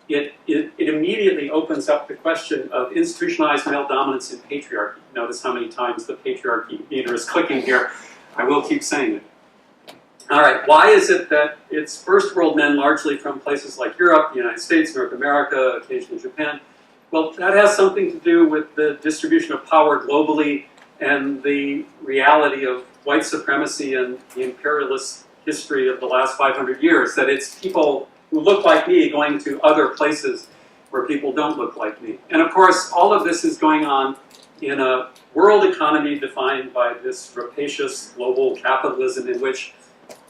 It immediately opens up the question of institutionalized male dominance and patriarchy. Notice how many times the patriarchy meter is clicking here. I will keep saying it. All right, why is it that it's first world men largely from places like Europe, the United States, North America, occasionally Japan? Well, that has something to do with the distribution of power globally and the reality of white supremacy and the imperialist history of the last 500 years, that it's people who look like me going to other places where people don't look like me. And of course, all of this is going on in a world economy defined by this rapacious global capitalism in which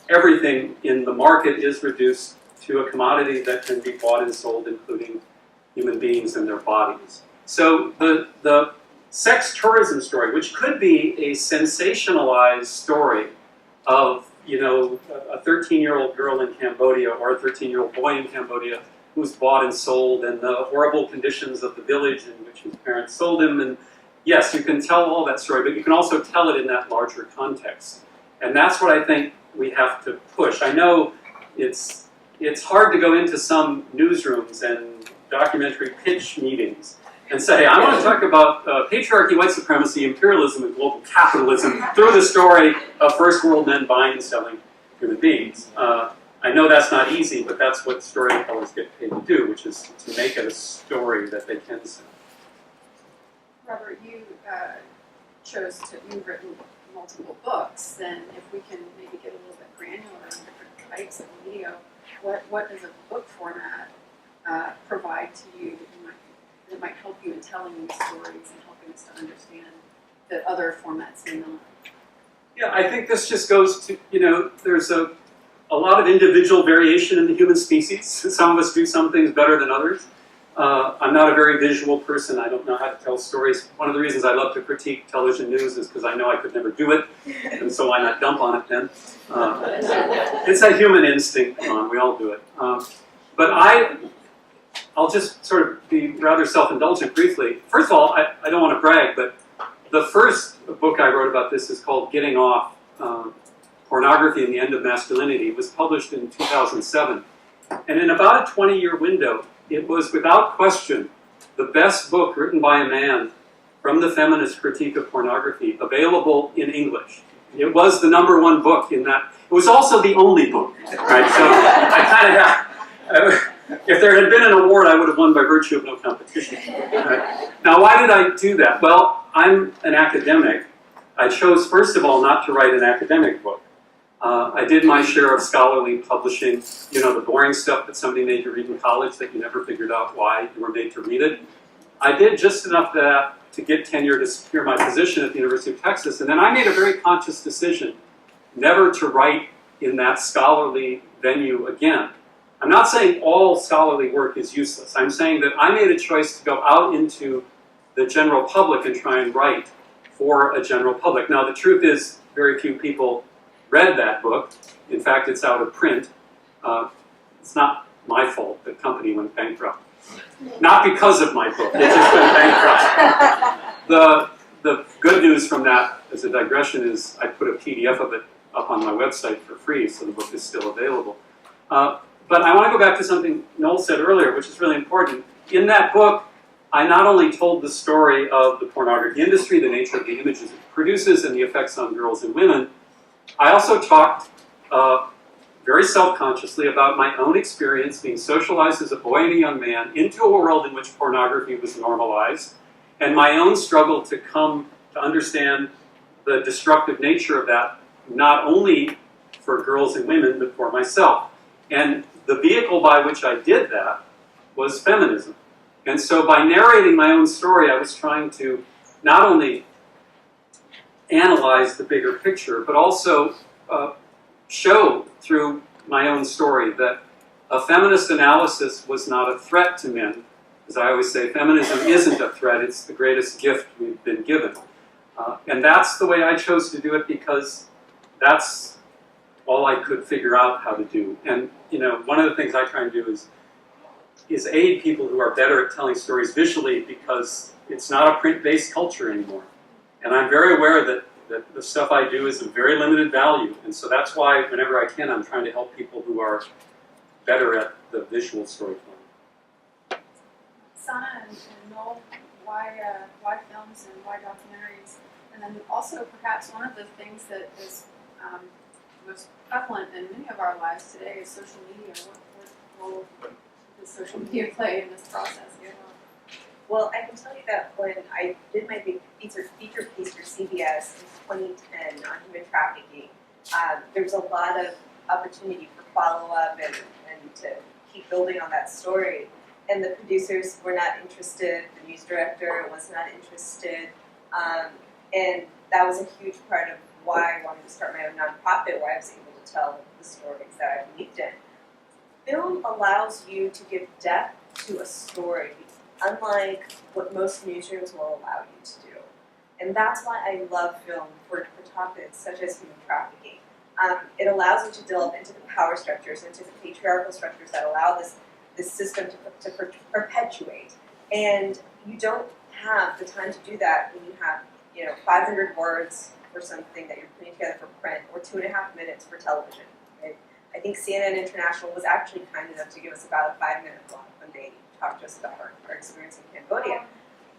everything in the market is reduced to a commodity that can be bought and sold, including human beings and their bodies. So the sex tourism story, which could be a sensationalized story of, a 13-year-old girl in Cambodia or a 13-year-old boy in Cambodia who's bought and sold, and the horrible conditions of the village in which his parents sold him. And yes, you can tell all that story, but you can also tell it in that larger context. And that's what I think we have to push. I know it's hard to go into some newsrooms and documentary pitch meetings and say, I want to talk about patriarchy, white supremacy, imperialism, and global capitalism through the story of first world men buying and selling human beings. I know that's not easy, but that's what storytellers get paid to do, which is to make it a story that they can sell. Robert, you've written multiple books, then if we can maybe get a little bit granular on different types of media, what does a book format provide to you that might help you in telling these stories and helping us to understand that other formats may not? Yeah, I think this just goes to, there's a lot of individual variation in the human species. Some of us do some things better than others. I'm not a very visual person. I don't know how to tell stories. One of the reasons I love to critique television news is because I know I could never do it, and so why not dump on it then? It's a human instinct, we all do it. But I'll just sort of be rather self-indulgent briefly. First of all, I don't want to brag, but the first book I wrote about this is called Getting Off, Pornography and the End of Masculinity. It was published in 2007. And in about a 20-year window, it was without question the best book written by a man from the feminist critique of pornography available in English. It was the #1 book in that. It was also the only book, right? So I kind of have... If there had been an award, I would have won by virtue of no competition. Right? Now, why did I do that? Well, I'm an academic. I chose, first of all, not to write an academic book. I did my share of scholarly publishing, the boring stuff that somebody made you read in college that you never figured out why you were made to read it. I did just enough of that to get tenure to secure my position at the University of Texas, and then I made a very conscious decision never to write in that scholarly venue again. I'm not saying all scholarly work is useless. I'm saying that I made a choice to go out into the general public and try and write for a general public. Now, the truth is, very few people read that book. In fact, it's out of print. It's not my fault the company went bankrupt. Not because of my book, it just went bankrupt. The good news from that, as a digression, is I put a PDF of it up on my website for free, so the book is still available. But I want to go back to something Noel said earlier, which is really important. In that book, I not only told the story of the pornography industry, the nature of the images it produces, and the effects on girls and women, I also talked very self-consciously about my own experience being socialized as a boy and a young man into a world in which pornography was normalized, and my own struggle to come to understand the destructive nature of that, not only for girls and women, but for myself. And the vehicle by which I did that was feminism. And so by narrating my own story, I was trying to not only analyze the bigger picture, but also show through my own story that a feminist analysis was not a threat to men. As I always say, feminism isn't a threat, it's the greatest gift we've been given. And that's the way I chose to do it, because that's all I could figure out how to do. And one of the things I try and do is aid people who are better at telling stories visually, because it's not a print-based culture anymore. And I'm very aware that the stuff I do is of very limited value. And so that's why whenever I can, I'm trying to help people who are better at the visual storytelling. Sana and Noel, why films and why documentaries? And then also perhaps one of the things that is most prevalent in many of our lives today is social media. What role does social media play in this process? Well, I can tell you that when I did my big feature piece for CBS in 2010 on human trafficking, there was a lot of opportunity for follow-up and to keep building on that story. And the producers were not interested, the news director was not interested, and that was a huge part of why I wanted to start my own nonprofit, where I was able to tell the stories that I believed in. Film allows you to give depth to a story, unlike what most newsrooms will allow you to do. And that's why I love film for topics such as human trafficking. It allows you to delve into the power structures, into the patriarchal structures that allow this system to perpetuate. And you don't have the time to do that when you have 500 words for something that you're putting together for print, or 2.5 minutes for television. Right? I think CNN International was actually kind enough to give us about a 5-minute block when they talked to us about our experience in Cambodia.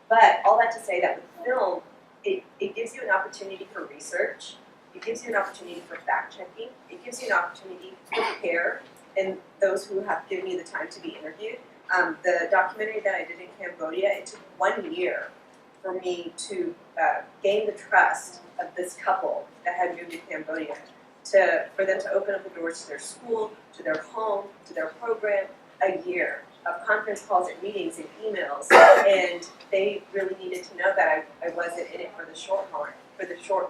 But all that to say that with film, it gives you an opportunity for research, it gives you an opportunity for fact-checking, it gives you an opportunity to prepare, and those who have given you the time to be interviewed. The documentary that I did in Cambodia, it took 1 year for me to gain the trust of this couple that had moved to Cambodia, for them to open up the doors to their school, to their home, to their program. A year of conference calls and meetings and emails, and they really needed to know that I wasn't in it for the short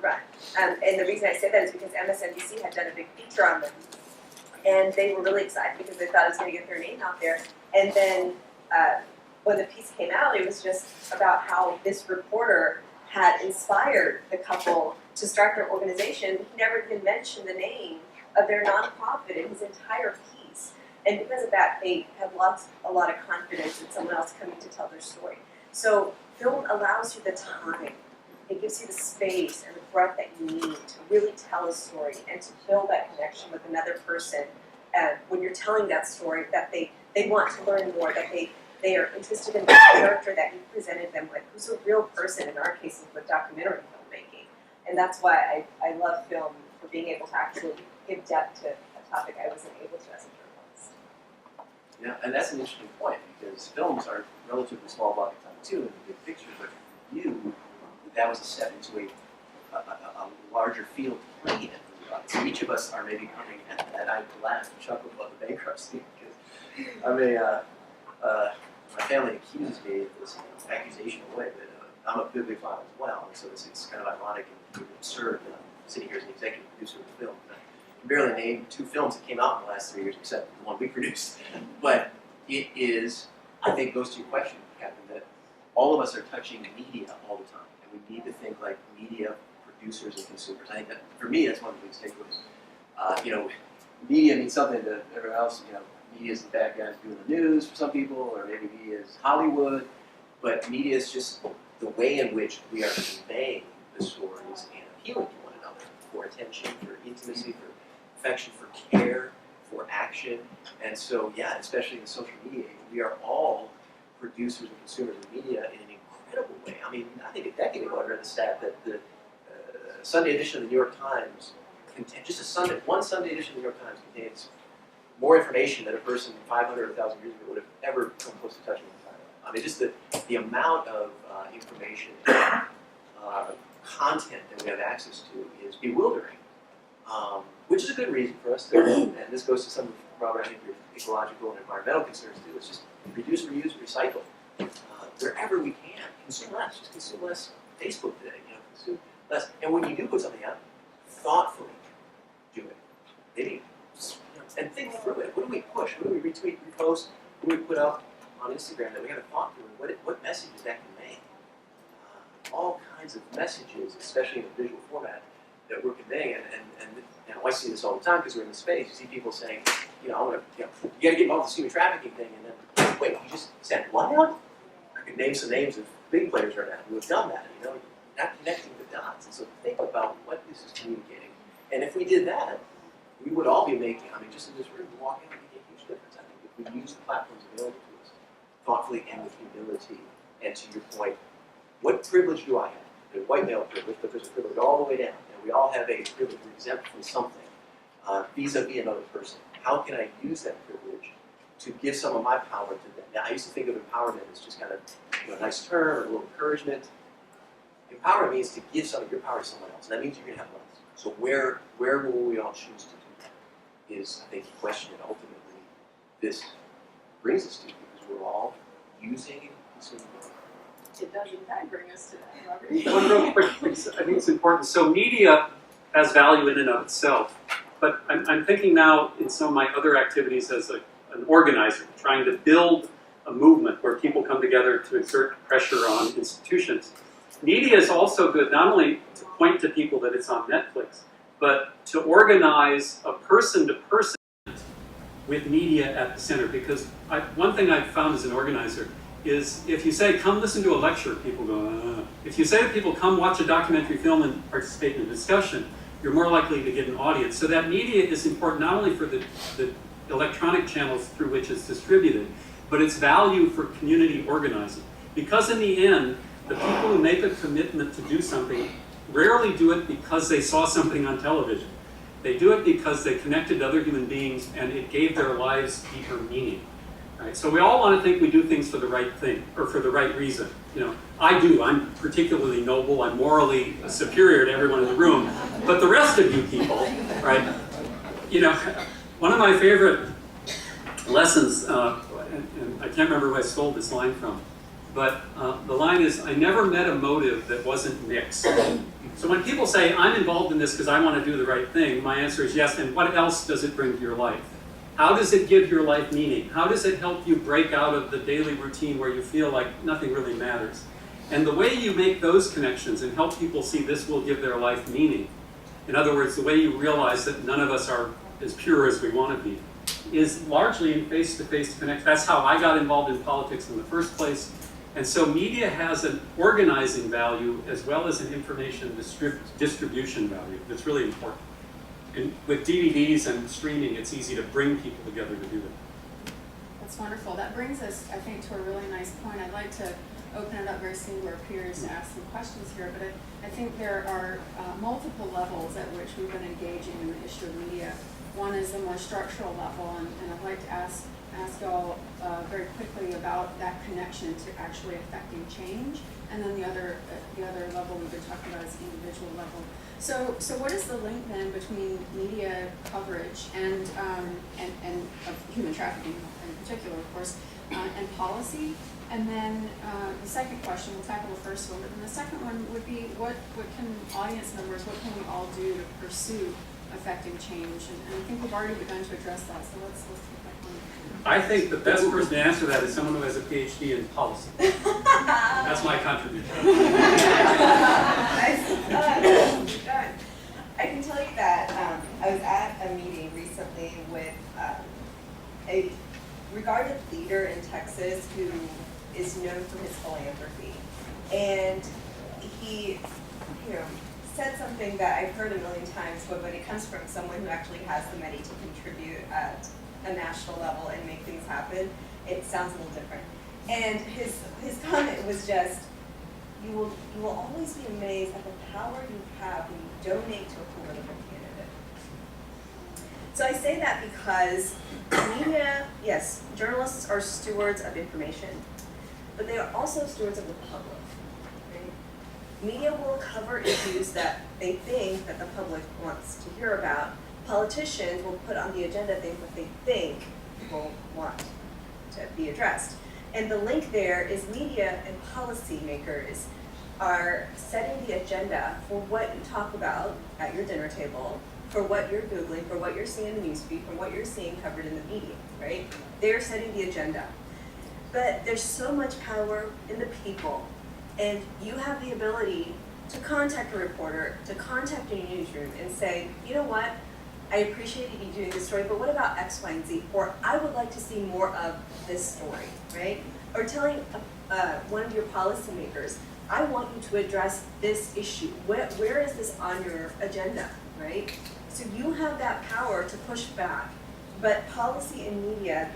run. And the reason I say that is because MSNBC had done a big feature on them, and they were really excited because they thought it was going to get their name out there. And then when the piece came out, it was just about how this reporter had inspired the couple to start their organization. He never even mentioned the name of their nonprofit in his entire piece. And because of that, they had lost a lot of confidence in someone else coming to tell their story. So film allows you the time. It gives you the space and the breadth that you need to really tell a story and to build that connection with another person when you're telling that story, that they want to learn more, that they are interested in the character that you presented them with, who's a real person, in our cases with documentary filmmaking. And that's why I love film, for being able to actually give depth to a topic I wasn't able to as a journalist. Yeah, and that's an interesting point, because films are relatively small block of time too in the big picture, but for you, that was a step into a larger field to play in. So each of us are maybe coming, and I laugh and chuckle about the bankruptcy, because my family accuses me of this accusation away, but I'm a bibliophile as well, and so it's kind of ironic and absurd that I'm sitting here as an executive producer of the film. can barely name 2 films that came out in the last 3 years, except the one we produced. But it is, I think, goes to your question, Captain, that all of us are touching media all the time, and we need to think like media producers and consumers. I think that, for me, that's one of the biggest takeaways. You know, media means something to everyone else. You know, media is the bad guys doing the news for some people, or maybe media is Hollywood. But media is just the way in which we are conveying the stories and appealing to one another for attention, for intimacy, for affection, for care, for action. And so, yeah, especially in the social media age, we are all producers and consumers of media in an incredible way. I mean, I think a decade ago I read the stat that the Sunday edition of the New York Times, one Sunday edition of the New York Times contains more information than a person 500 or 1,000 years ago would have ever come close to touching in time. I mean, just the amount of information and content that we have access to is bewildering, which is a good reason for us to, and this goes to some of, Robert, I think your ecological and environmental concerns too, it's just reduce, reuse, recycle. Wherever we can, consume less. Just consume less Facebook today, you know, consume less. And when you do put something out, thoughtfully do it. Maybe, and think through it. What do we push? What do we retweet, repost? What do we put up on Instagram that we haven't thought through? What message is that conveying? All kinds of messages, especially in a visual format, that we're conveying. And you know, I see this all the time because we're in the space. You see people saying, you know, I want to, you know, you got to get involved with this human trafficking thing, and then wait, you just sent what out? I could name some names of big players right now who have done that. You know, not connecting the dots. And so think about what this is communicating. And if we did that, we would all be making, I mean, just in this room, walk in and make a huge difference. I think if we use the platforms available to us thoughtfully and with humility. And to your point, what privilege do I have? There's white male privilege, but there's a privilege all the way down. And we all have a privilege we're exempt from something vis-a-vis another person. How can I use that privilege to give some of my power to them? Now, I used to think of empowerment as just kind of, you know, a nice term or a little encouragement. Empowerment means to give some of your power to someone else. And that means you're going to have less. So where will we all choose to do that is, I think, the question that ultimately this brings us to, because we're all using and consuming. It does in fact bring us to that, Robert. One real quick, I think it's important. So media has value in and of itself, but I'm thinking now in some of my other activities as an organizer, trying to build a movement where people come together to exert pressure on institutions. Media is also good not only to point to people that it's on Netflix, but to organize a person-to-person with media at the center. Because one thing I've found as an organizer is if you say, come listen to a lecture, people go, If you say to people, come watch a documentary film and participate in a discussion, you're more likely to get an audience. So that media is important not only for the electronic channels through which it's distributed, but its value for community organizing. Because in the end, the people who make a commitment to do something rarely do it because they saw something on television. They do it because they connected to other human beings and it gave their lives deeper meaning. Right? So we all want to think we do things for the right thing or for the right reason. You know, I do. I'm particularly noble. I'm morally superior to everyone in the room. But the rest of you people, right? You know, one of my favorite lessons, and I can't remember who I stole this line from, but the line is, I never met a motive that wasn't mixed. So when people say, I'm involved in this because I want to do the right thing, my answer is yes, and what else does it bring to your life? How does it give your life meaning? How does it help you break out of the daily routine where you feel like nothing really matters? And the way you make those connections and help people see this will give their life meaning, in other words, the way you realize that none of us are as pure as we want to be, is largely in face-to-face connection. That's how I got involved in politics in the first place. And so media has an organizing value as well as an information distribution value that's really important. And with DVDs and streaming, it's easy to bring people together to do that. That's wonderful. That brings us, I think, to a really nice point. I'd like to open it up very soon to our peers to ask some questions here, but I think there are multiple levels at which we've been engaging in the issue of media. One is the more structural level, and I'd like to ask y'all very quickly about that connection to actually affecting change, and then the other level we've been talking about is the individual level. So what is the link then between media coverage and of human trafficking in particular, of course, and policy? And then the second question, we'll tackle the first one, but then the second one would be what can audience members, what can we all do to pursue affecting change, and I think we've already begun to address that, so let's keep that going. I think the best person to answer that is someone who has a PhD in policy. That's my contribution. I can tell you that I was at a meeting recently with a regarded leader in Texas who is known for his philanthropy, and he, said something that I've heard a million times, but when it comes from someone who actually has the money to contribute at a national level and make things happen, it sounds a little different. And his comment was just, you will always be amazed at the power you have when you donate to a political candidate. So I say that because media, yes, journalists are stewards of information, but they are also stewards of the public. Right? Media will cover issues that they think that the public wants to hear about. Politicians will put on the agenda things that they think people want to be addressed. And the link there is media and policymakers are setting the agenda for what you talk about at your dinner table, for what you're Googling, for what you're seeing in the newsfeed, for what you're seeing covered in the media, right? They're setting the agenda. But there's so much power in the people, and you have the ability to contact a reporter, to contact a newsroom and say, you know what, I appreciate you doing this story, but what about X, Y, and Z? Or I would like to see more of this story, right? Or telling one of your policymakers, I want you to address this issue. Where is this on your agenda, right? So you have that power to push back. But policy and media,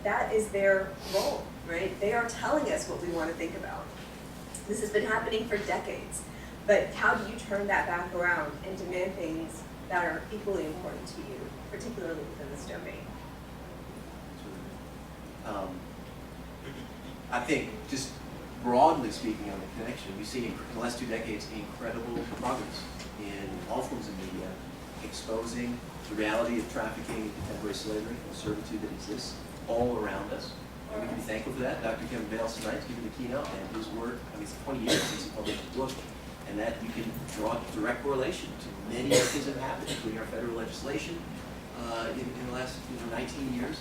that is their role, right? They are telling us what we want to think about. This has been happening for decades. But how do you turn that back around and demand things that are equally important to you, particularly within this domain? I think just broadly speaking on the connection, we see in the last 2 decades incredible progress in all forms of media, exposing the reality of trafficking and contemporary slavery and servitude that exists all around us. And we can be thankful for that. Dr. Kevin Bales tonight's giving the keynote, and his work, it's 20 years since he published the book, and that you can draw a direct correlation to many of the things that have happened, including our federal legislation in the last 19 years.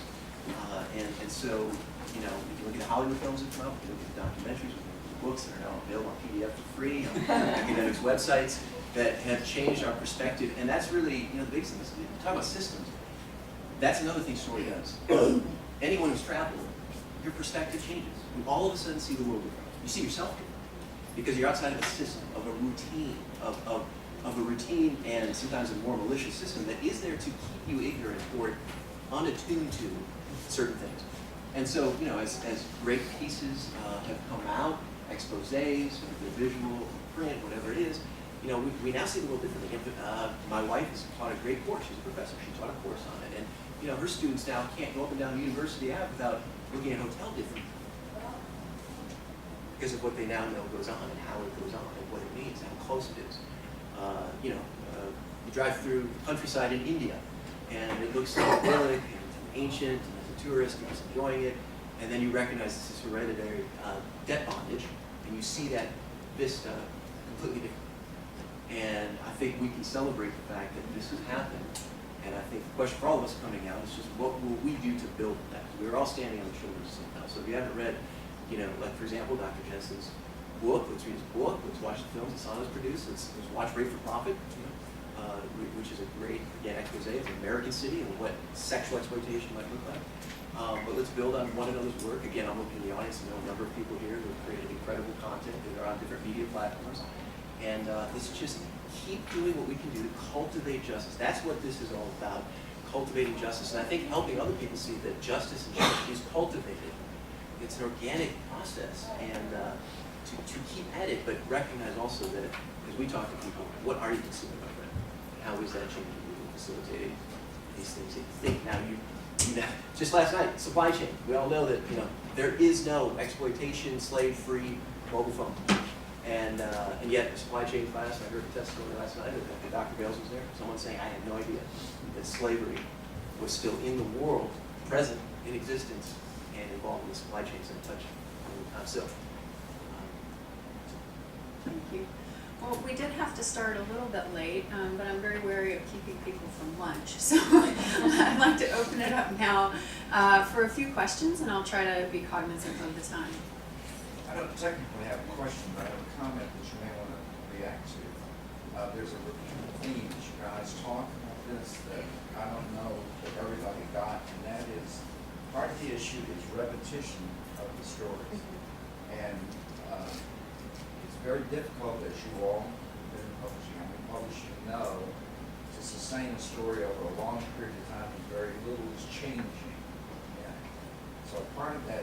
And so, you can look at the Hollywood films that come out, we can look at the documentaries, we can look at the books that are now available on PDF for free on academics' websites that have changed our perspective. And that's really, the biggest thing is, talk about systems. That's another thing story does. Anyone who's traveled, your perspective changes. You all of a sudden see the world differently. You see yourself differently because you're outside of a system, of a routine, of a routine and sometimes a more malicious system that is there to keep you ignorant or unattuned to certain things. And so, as great pieces have come out, exposés, the visual, print, whatever it is, we now see the world differently. My wife has taught a great course. She's a professor. She taught a course on it. And, her students now can't go up and down University Ave without looking at a hotel differently because of what they now know goes on and how it goes on and what it means, how close it is. You drive through the countryside in India, and it looks so idyllic and ancient, and as a tourist, you're just enjoying it, and then you recognize this is hereditary debt bondage, and you see that vista completely different. And I think we can celebrate the fact that this has happened, and I think the question for all of us coming out is just what will we do to build that? We're all standing on the shoulders of something else. So if you haven't read, like for example, Dr. Jensen's book, let's read his book, let's watch the films that Sana's produced, let's watch Rape for Profit, which is a great, again, expose of the American city and what sexual exploitation might look like. But let's build on one another's work. Again, I'm looking in the audience, I know a number of people here who have created incredible content that are on different media platforms. And let's just keep doing what we can do to cultivate justice. That's what this is all about, cultivating justice. And I think helping other people see that justice and change is cultivated. It's an organic process. And to keep at it, but recognize also that as we talk to people, what are you consuming, my friend? How is that changing you and facilitating these things that you think now just last night, supply chain. We all know that there is no exploitation, slave-free mobile phone. And yet the supply chain class, I heard the testimony last night, and Dr. Bales was there, someone saying, I had no idea that slavery was still in the world, present, in existence, and involved in the supply chains in touch. So, Thank you. Well, we did have to start a little bit late, but I'm very wary of keeping people from lunch. So I'd like to open it up now for a few questions, and I'll try to be cognizant of the time. I don't technically have a question, but I have a comment that you may want to react to. There's a repeated theme that you guys talk about this that I don't know that everybody got, and that is part of the issue is repetition of the stories. And it's very difficult, as you all have been publishing know, to sustain a story over a long period of time and very little is changing. Yeah. So part of that